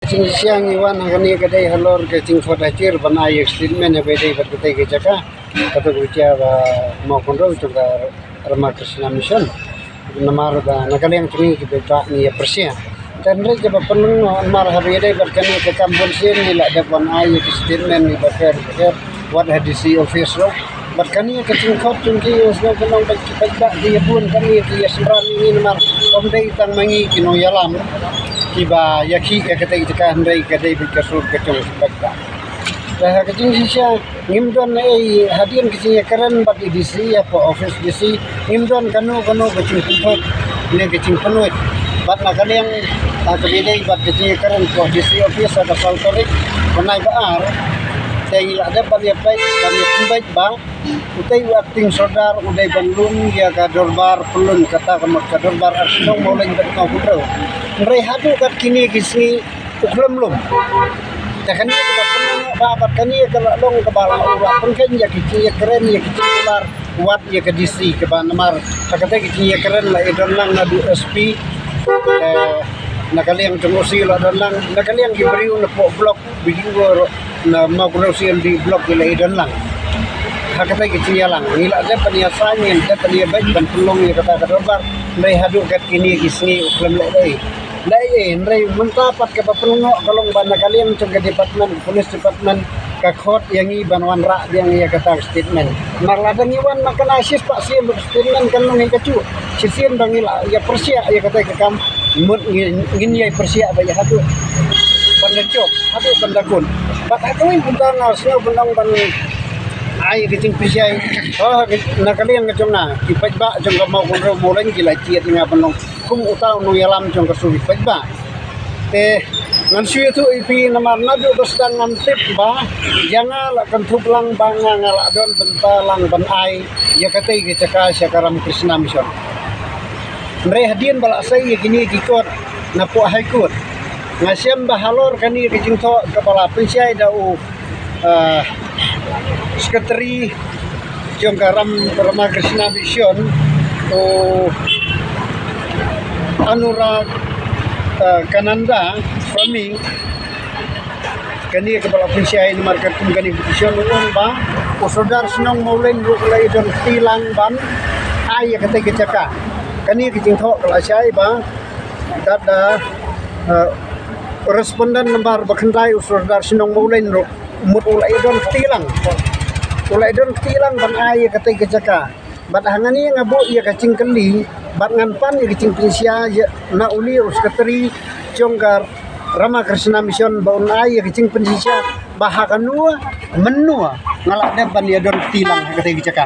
Cing siang iwan hangani kadai halor ke cing fodacir banai statement bedai berkutai ke jaka kata gucia ba mau kontrol juga Rama Krishna Mission namar da nakali yang cing ke beta ni persia dan rek ba penung mar hari dai berkani ke kampung sin ni la da banai statement ni bakar what hadisi office ro berkani ke cing khot cing ki usna penung ba dia pun kami ki semran ni namar omdai tang mangi kino yalam tiba yaki kata kita handai kadai berkasur kecung sebab dah kecing sisa ngimdon hadian kecing keren bat edisi apa office disi ngimdon kanu kecing tempat ini kecing penuh bat nak yang kebedai bat kecing keren ko disi office ada saltorik benai baar saya ada banyak baik bang utai wakting sodar udai bandung ya ka dorbar pelun kata kamu ka dorbar arsinong mulai berkau putro mereka kat kini kisni uklam lum takkan dia kita pernah babat kani kalau long ke bawah pun ya kecil ya keren ya kecil ular buat ya ke disi ke banamar kata kecil ya keren lah edon lang nadu SP nakali yang tumusi lah edon lang nakali yang diberi untuk blok bikin gua na mau kurusi di blok ila edon lang kata kecil lang nila ada peniasanya ada peniabaik dan pelong ya kata dorbar mereka kat kini kisni uklam lai Dai Ray mentapat ke papelungok kalau bana kalian cungga departemen polis departemen kakot yang i banwan rak yang ia kata statement marladang iwan makan asis pak sih statement kan nang kacu sisian bangila ya persia ya kata ke kam mut ngin ya persia ba ya hatu bandacok hatu bandakun bat hatu puntang asno benang ban ai kecing persia oh nak kalian ngecungna ipat ba cungga mau kunro mulai gila ciat nga benong kum utau nu yalam jong kasuri pajba ngan suy tu ipi namar nadu bestang ngantip ba jangan la kentup lang banga ngala don bentalang banai ya katai ke caka syakaram Krishna Mission mre hadien bala sai ya kini kikot na pu haikut ngasiam bahalor kani ke jingto kepala pensiai dau sekretari jong karam Rama Krishna Mission tu Anurag Kananda Frami kani kepala pensiai market kani petition uang ba usodar senong maulen rukulai don tilang ban ai kata kecaka kani kicing thok kala sai ba dada responden nomor bakandai usodar senong maulen mut ulai don tilang ban ai kata kecaka bat hangani ngabu ia kacing keli bat nganpan ya kecing pensia ya na uli sekretari jonggar Rama Krishna Mission baun ai ya kecing pensia bahakanua menua ngalak depan ya don tilang kata kecaka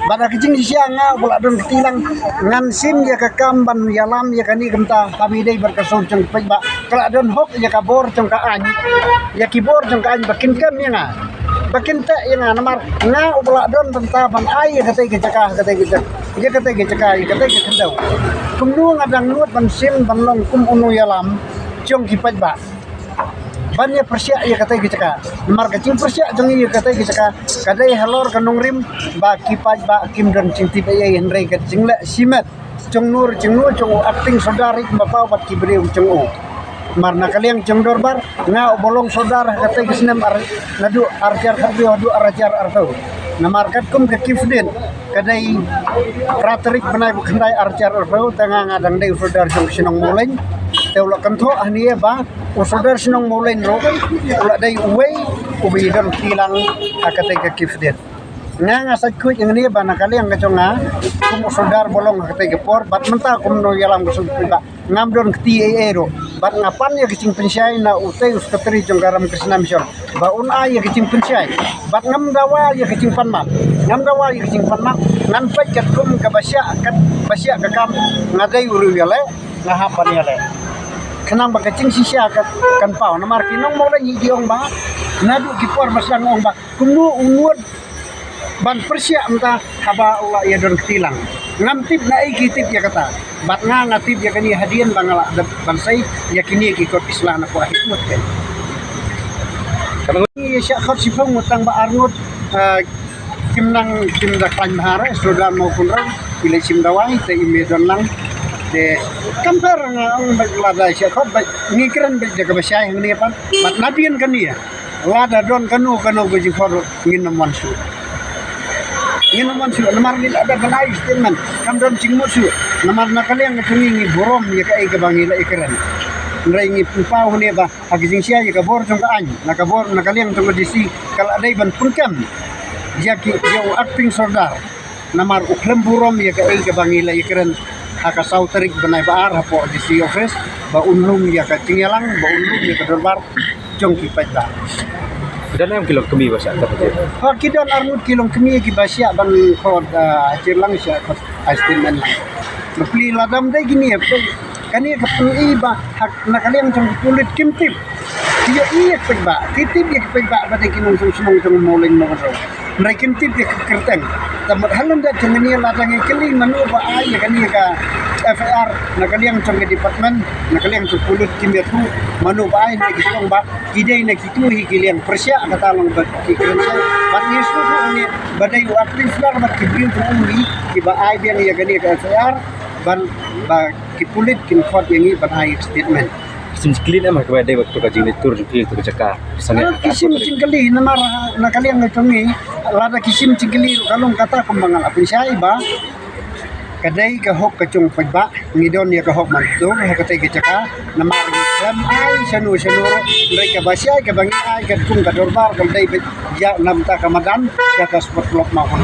bat kecing sia nga bola don tilang ngan sim ya kakamban yalam ya kani gemta kami dei berkasong jeng peba kala don hok ya kabor jeng ka an ya kibor jeng ka an bakin kam ya nga bakin tak yang namar nga ubla don tentaban ai kata kecaka dia kata kendau kumnu ngadang nuat ban sim ban long kum unu yalam jong kipat ba bannya persia ya kata kecaka namar kecing persia jong ya kata kecaka kadai halor kanong rim ba kipat ba kim don cing tipe ya henry kecing la simet jong nur jong acting saudari bapau bat kibri jong o marna kalian jong dorbar nga bolong saudara kata kisnem nadu arjar harbi adu arajar artau namarkat kum ke kifdin kadai ratorik benai kendai arjar artau tengah ngadang dei saudara jong sinong muleng teulah kentho ahnie ba saudara sinong muleng ro ulah dei uwei ubi dan tilang akatai ke kifdin nga ngasat kuit yang ni bana kalian keconga kum saudara bolong akatai ke por bat menta kum no yalam kusum ba ngamdon kti ero bat ngapan ya kecing pensiai na utai sekretari jonggaram Krishna Mission baun ai ya kecing pensiai bat ngamdawa ya kecing panmat ngan paket kum ka basya ka kam ngadai uru yale ngahapan yale kenang ba kecing sisya kan pau na markinong mo lang idiong ba nadu kipor masang ong ba kumnu unud ban persia entah haba Allah ya don ketilang ngamtip na ikitip ya kata bat nga ngatip ya kani hadian bangala bansai ya kini ikot Islam aku ahikmut kan kalau ini syakhat sifang mutang ba arnut kim dak pan mahara sudah mau kunrang pilih sim dawai te imedon lang de kampar nga ang lada siya ko ngikran ba de kabasya ang niya pan mat nabian kaniya lada don kanu go jiforo nginaman su namar nila ada balay statement kam don cingmo su namar nakaliang tungi borom ya kai ka bangila ikran nrai ngi pau ne ba agijing siya ka bor tong ka an nakabor nakaliang tong disi kal adai ban punkam jaki yo acting sordar namar uklem burom ya ka bangila ikran haka sauterik banai baar hapo disi office ba unlum ya ka tingelang ba unlum ya ka dorbar jong ki pajda dan yang kilo kemi bahasa apa saja. Ha kidon armut kilong kemi ki basya ban khod cirlang sya khod statement lang. Mapli ladam dai gini ya kani ka pun ba hak nakaliang jong kulit kimtip. Dia iya pagba, titip ya pagba ba dai kinong sumong tong moling mo ko. Nrai kimtip ya kerteng. Tamat halon da kemeni ladang kili manu ba ay kani ka FIR nakaliang jong department nakaliang jong kulit kimyatu manu ba ay nagistong ba idai nakituhi kiliang persya katalong ba kikrensa ban yesu ni badai waktu flar ba kibrin uli iba ay biang ya gani ka FIR ban ba kipulit kin khot yangi ban ay statement Kisim clean ama kaya day waktu kajing tur juki tu kecaka sana kisim cingkeli namar nakaliang ngetongi lada kisim cingkeli kalong kata kembangan apin syai ba kadai ka hok ka chung pagba ngidon ya ka hok man to ha ka tay ka chaka namar lam ay sanu ngai ka basya ka bangi ay ka chung ka dorbar ka dai ya nam ta ka madan ya ka spot blok ma kon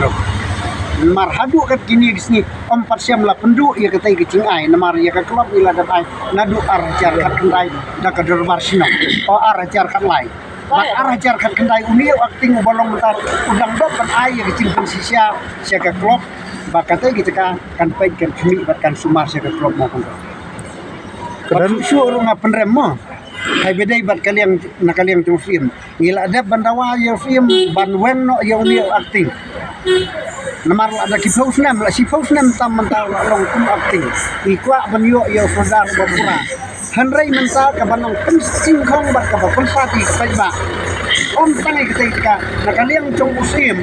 mar hadu ka kini gisni empat siam la pendu ya ka tay ka ching ay namar ya ka klop ila da ay nadu ar jar ka kendai da ka dorbar sino o ar jar ka lai Mat arah jar kan kendai uni akting bolong mentar udang dok kan ay ya ka ching sisya sia ka klop bakatnya kita kan baik kan kami bahkan sumar saya keklop mau kan. Kedan suruh ngapen remo. Hai bedai bat kalian nakaliang tu film. Ngila ada bandawa ya film banwen no ya uni acting. Namar ada kipaus nam la sipaus nam tam mental long kum acting. Ikwa banyo ya fodar bapura. Hanrai mental ka banong pensing kong bat ka pensati ka om tangai kita nakaliang cung usim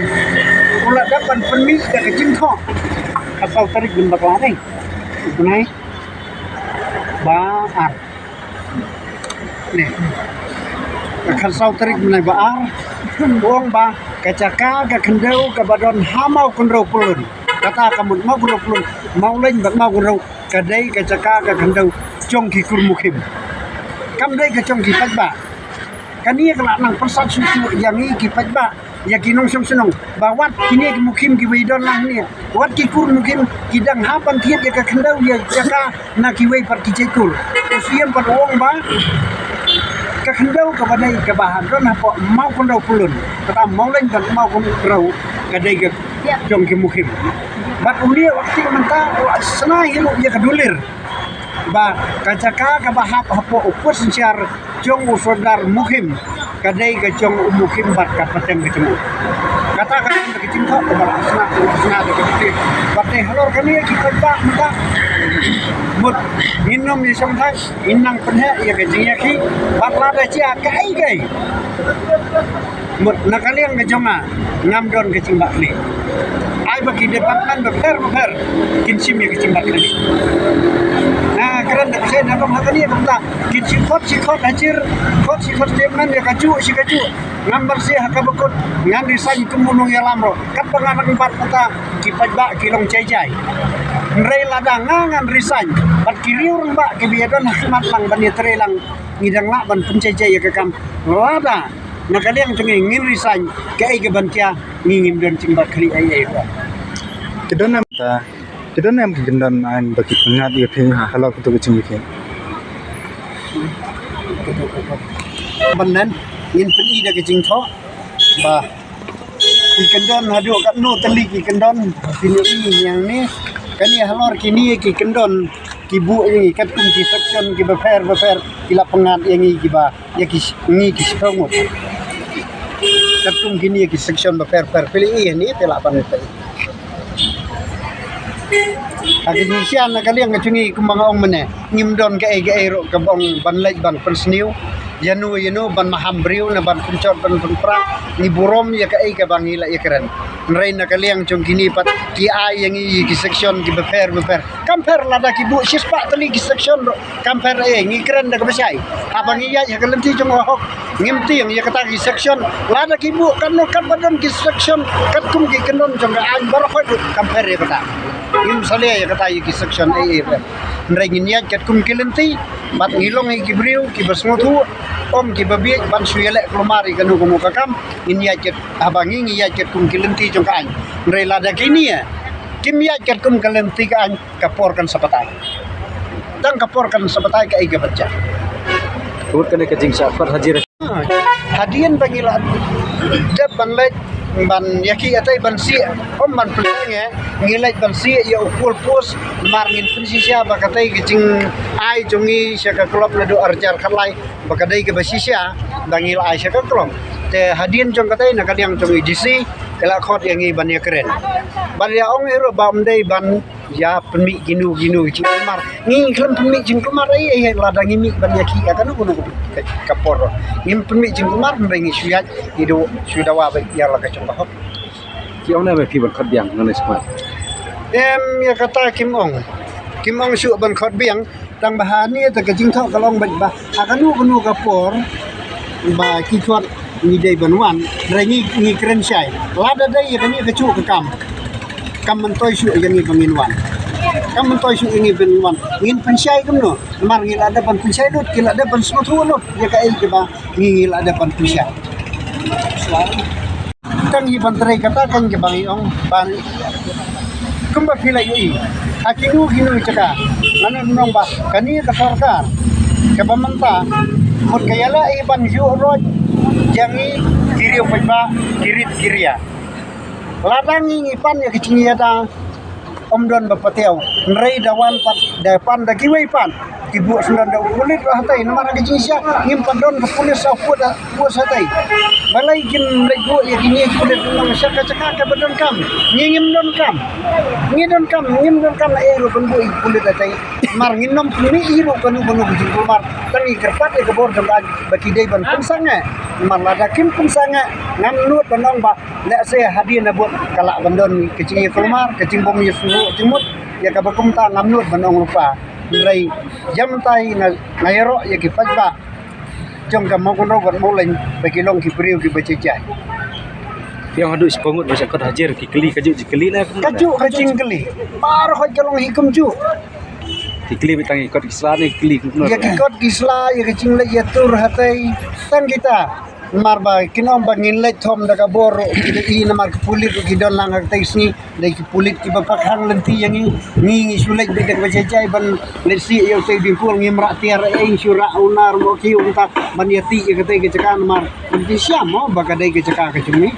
ula dapat penmi ka kecing kok atau tarik bin baklane bunai baar nih kan sau tarik bunai baar buang ba kacaka ka kendau ka badon hamau kendau pulun kata kamu mau kendau pulun mau lain bak mau kendau kadai kacaka ka kendau cung ki kurmukim kam dai ka cung ki pagba kani kala nang persat susu yang iki pajba ya kinong senong bawat kini mukim ki weidon lang ni wat ki kur mukim kidang hapan kiat ya ka kendau ya jaka na ki wei par ki cekur usiam par wong ba ka kendau ka badai ka bahan ron apa mau kendau pulun kata mau lain kan mau kendau kadai ka jong ki mukim bat ulia waktu menta senai hilu ya kadulir ba kacaka ka bahap hapo upos siar jong usodar muhim kadai ka jong muhim bat ka pateng ketemu kata kan kecing kok ba asna de kecing batai halor kani ki kadba muda mut minum ni samthai inang penhe ya kecing ya ki bat lada cia kai gai mut nakaliang ka jonga ngam don kecing bakli ai bagi departemen ber kinsim ya kecing bakli nah keren tak saya nak makan ni tak kit sikot hajir kot sikot teman ya kaju ngambar sih hakabekut ngan desain kemunung ya lamro kat penganak empat kata kipat bak kilong cai nrei ladang ngan desain bat kiriur mbak kebiadon hikmat lang bani trelang ngidang lak ban pencai ya kekam lada nakaliang tungi ngin desain kai ke bantia ngingim don cingbat kri ai ba kedon ta kedon am gendon an bagi pengat ya phe kalau kita kecing ke benan ngin peni da kecing tho ba ikendon hadu kat no teli ikendon sini yang ni kani halor kini ki kendon ki bu ini kat kum ki section ki befer kila pengat yang ki ba ya ki ni ki strong kat kum kini ki section befer pilih ini telak pan Agisian na kaliang ngacungi kumbang ong mene ngimdon ke ro kabong ban lej ban pensniu yanu ban mahambriu na ban puncot ban pra ni burom ya ke bang ila ya keren nrai na kaliang jong kini pat ki ai yang ki section ki beper kamper lada ki bu sispa tali ki section kamper ngi keren da kabasai abang iya ya kalenti jong hok ngimti yang ya kata ki section lada ki bu kan badon ki section kat kum ki kenon jong an barokot kamper ya kata ngim sale ya kata ki section nrai nginya kat kum kilenti bat ngilong ki briu ki basmotu om ki babi ban suyelek kelomari kanu kumu kakam nginya kat abangi ngiya kat kum kilenti jong kan nrai lada kini ya kimia kat kum kilenti kan kaporkan sapatai dan kaporkan sapatai ka iga baca Kut kena kajing sapar haji hadian bangila dab ban lej ban yaki atai ban si om ban pelenge ngilai ban si ya ukul pus marngin prinsisia bakatai kicing ai jungi syaka klop nadu arjar khalai bakadai ke basisia bangil ai syaka klop te hadian jong katai nak yang jungi disi kala khot yang i ban ya keren ban ya ong ero bam dei ban ya penmi ginu cing kemar ngi klem penmi cing kemar ai lada ngimi ban yaki kan kuno kapor ngim penmi cing kemar bengi suyat ido sudawa ya la ka coba hop ki ong na be pi ban khat biang ngane smart ya kata Kim Ong su ban khot biang tang bahani ta ka jing thok kalong ban ba akanu kunu kapor ba ki khot ni dei ban wan ngi keren sai lada dai ya ni ka chu ka kam mentoi su yang ni bangin wan kam mentoi su ini ben wan ngin pensai kum no mar ngil ada ban pensai dot kila ada ban smot hu no ya ka ke ba ngil ada ban pensai tang hi ban trai kata kan ke bang ong ban kum ba pila yi akinu hinu caka ngana nong ba kani ka sarkar ke pamanta mut kayala iban ju roj jangi kiri pa kirit kiria ladangi ngipan ya kicing ta omdon bapateo nrei dawan pat depan da kiwei pan ibu sundan da kulit hatai namara kicing sia ngimpan don ke pulis apu da puas hatai balai kin lego ya kini kulit nang syaka caka ke badon kam ngim don kam ero kan bu kulit hatai mar nginom ni iro kanu kicing kumar tangi kerpat ke bor dan baki dei ban pensange mar lada kim pensange ngam nut banong ba lek se hadiah na buat kalak bandon kecing kumar kecing bom yesu timut ya ka bakum ta ngam nut banong lupa nrai jam tai na ngayro ya ki pajba jong ka mo kon rogot mo len bagi long ki priu ki bacecai yang hadu sepongut masa khat haji ki keli kaju keli na kaju kacing keli par hoj kalong hikum ju ki keli bitang ikot isla ni keli ya kikot gisla ya kecing le ya tur hatai tang kita marba kinom bangin le thom daga bor i namar pulit ki don lang hatai sni dai ki pulit ki bapak hang lenti yang ni sulek bedek bacecai ban lesi yo sei di pul ngimra tiar ing syura unar mo ki unta ban yati ya katai ke cekan mar di siamo bakadai ke cekak ke cumi